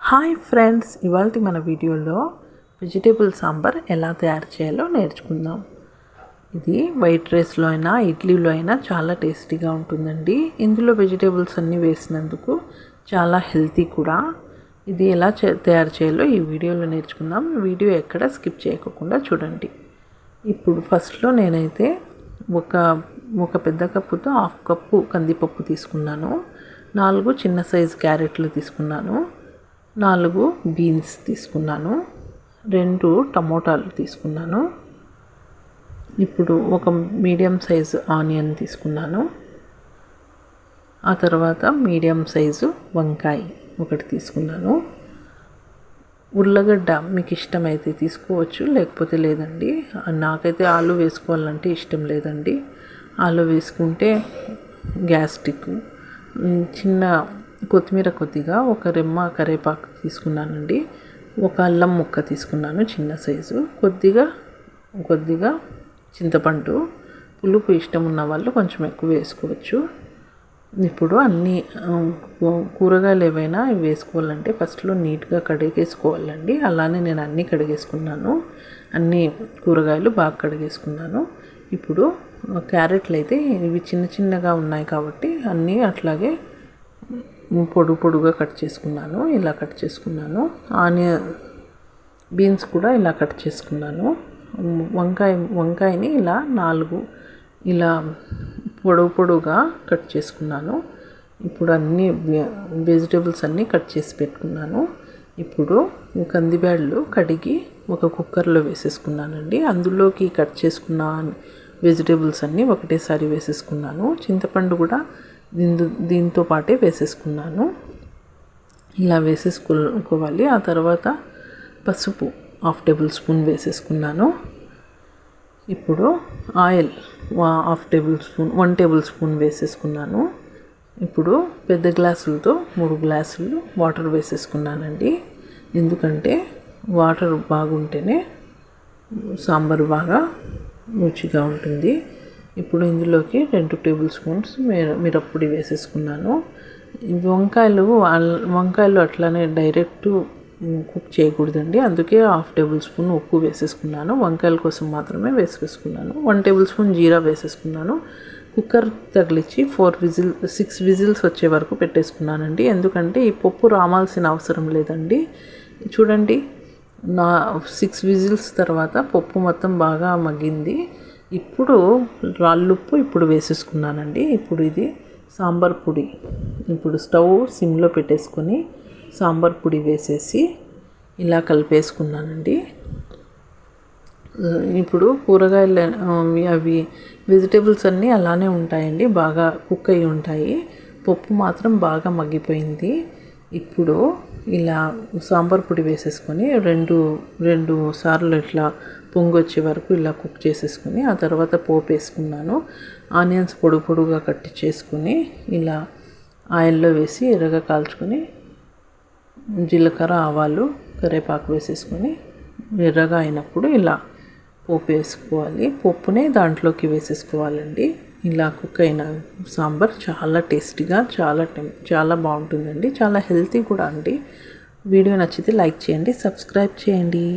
Hi friends, ఇవాళ మన వీడియోలో వెజిటేబుల్ సాంబార్ ఎలా తయారు చేయాలో నేర్చుకుందాం. ఇది వైట్ రైస్లో అయినా ఇడ్లీలో అయినా చాలా టేస్టీగా ఉంటుందండి. ఇందులో వెజిటేబుల్స్ అన్నీ వేసినందుకు చాలా హెల్తీ కూడా. ఇది ఎలా తయారు చేయాలో ఈ వీడియోలో నేర్చుకుందాం. వీడియో ఎక్కడ స్కిప్ చేయకుండా చూడండి. ఇప్పుడు ఫస్ట్లో నేనైతే ఒక పెద్ద కప్పుతో 1/2 కప్పు కందిపప్పు తీసుకున్నాను. 4 చిన్న సైజు క్యారెట్లు తీసుకున్నాను. 4 బీన్స్ తీసుకున్నాను. 2 టమోటాలు తీసుకున్నాను. ఇప్పుడు ఒక మీడియం సైజు ఆనియన్ తీసుకున్నాను. ఆ తర్వాత మీడియం సైజు వంకాయ ఒకటి తీసుకున్నాను. ఉల్లగడ్డ మీకు ఇష్టమైతే తీసుకోవచ్చు, లేకపోతే లేదండి. నాకైతే ఆలు వేసుకోవాలంటే ఇష్టం లేదండి. ఆలు వేసుకుంటే గ్యాస్ట్రిక్. చిన్న కొత్తిమీర కొద్దిగా, ఒక రెమ్మ కరివేపాకు తీసుకున్నానండి. ఒక అల్లం ముక్క తీసుకున్నాను చిన్న సైజు. కొద్దిగా చింతపండు. పులుపు ఇష్టం ఉన్న వాళ్ళు కొంచెం ఎక్కువ వేసుకోవచ్చు. ఇప్పుడు అన్ని కూరగాయలు ఏవైనా వేసుకోవాలంటే ఫస్ట్లో నీట్గా కడిగేసుకోవాలండి. అలానే నేను అన్నీ కడిగేసుకున్నాను. అన్ని కూరగాయలు బాగా కడిగేసుకున్నాను. ఇప్పుడు క్యారెట్లు అయితే ఇవి చిన్నగా ఉన్నాయి కాబట్టి అన్నీ అట్లాగే పొడుగా కట్ చేసుకున్నాను. ఇలా కట్ చేసుకున్నాను. బీన్స్ కూడా ఇలా కట్ చేసుకున్నాను. వంకాయని ఇలా 4 ఇలా పొడుగా కట్ చేసుకున్నాను. ఇప్పుడు అన్ని వెజిటేబుల్స్ అన్నీ కట్ చేసి పెట్టుకున్నాను. ఇప్పుడు కందిబ్యాళ్ళు కడిగి ఒక కుక్కర్లో వేసేసుకున్నానండి. అందులోకి కట్ చేసుకున్న వెజిటేబుల్స్ అన్నీ ఒకటేసారి వేసేసుకున్నాను. చింతపండు కూడా దీంతో పాటే వేసేసుకున్నాను. ఇలా వేసేసుకోవాలి. ఆ తర్వాత పసుపు 1/2 టేబుల్ స్పూన్ వేసేసుకున్నాను. ఇప్పుడు ఆయిల్ 1 టేబుల్ స్పూన్ వేసేసుకున్నాను. ఇప్పుడు పెద్ద గ్లాసులతో 3 గ్లాసులు వాటర్ వేసేసుకున్నానండి. ఎందుకంటే వాటర్ బాగుంటేనే సాంబారు బాగా రుచిగా ఉంటుంది. ఇప్పుడు ఇందులోకి 2 టేబుల్ స్పూన్స్ మిరప్పొడి వేసేసుకున్నాను. వంకాయలు అట్లానే డైరెక్ట్ కుక్ చేయకూడదండి. అందుకే 1/2 టేబుల్ స్పూన్ ఉప్పు వేసేసుకున్నాను. వంకాయల కోసం మాత్రమే వేసేసుకున్నాను. 1 టేబుల్ స్పూన్ జీరా వేసేసుకున్నాను. కుక్కర్ తగిలించి 6 విజిల్స్ వచ్చే వరకు పెట్టేసుకున్నానండి. ఎందుకంటే ఈ పప్పు రామాల్సిన అవసరం లేదండి. చూడండి, 6 విజిల్స్ తర్వాత పప్పు మొత్తం బాగా మగ్గింది. ఇప్పుడు రాళ్ళుప్పు ఇప్పుడు వేసేసుకున్నానండి. ఇప్పుడు ఇది సాంబార్ పొడి. ఇప్పుడు స్టవ్ సిమ్లో పెట్టేసుకొని సాంబార్ పొడి వేసేసి ఇలా కలిపేసుకున్నానండి. ఇప్పుడు కూరగాయలు అవి వెజిటేబుల్స్ అన్నీ అలానే ఉంటాయండి, బాగా కుక్ అయి ఉంటాయి. పప్పు మాత్రం బాగా మగ్గిపోయింది. ఇప్పుడు ఇలా సాంబార్ పొడి వేసేసుకొని రెండు సార్లు ఇట్లా పొంగొచ్చే వరకు ఇలా కుక్ చేసేసుకొని ఆ తర్వాత పోపు వేసుకున్నాను. ఆనియన్స్ పొడుగా కట్ చేసుకొని ఇలా ఆయిల్లో వేసి ఎర్రగా కాల్చుకొని జీలకర్ర, ఆవాలు, కరివేపాకు వేసేసుకొని ఎర్రగా అయినప్పుడు ఇలా పోపు వేసుకోవాలి. పప్పునే దాంట్లోకి వేసేసుకోవాలండి. ఇలా కుక్ అయిన సాంబార్ చాలా టేస్టీగా చాలా బాగుంటుందండి. చాలా హెల్తీ కూడా అండి. వీడియో నచ్చితే లైక్ చేయండి, సబ్స్క్రైబ్ చేయండి.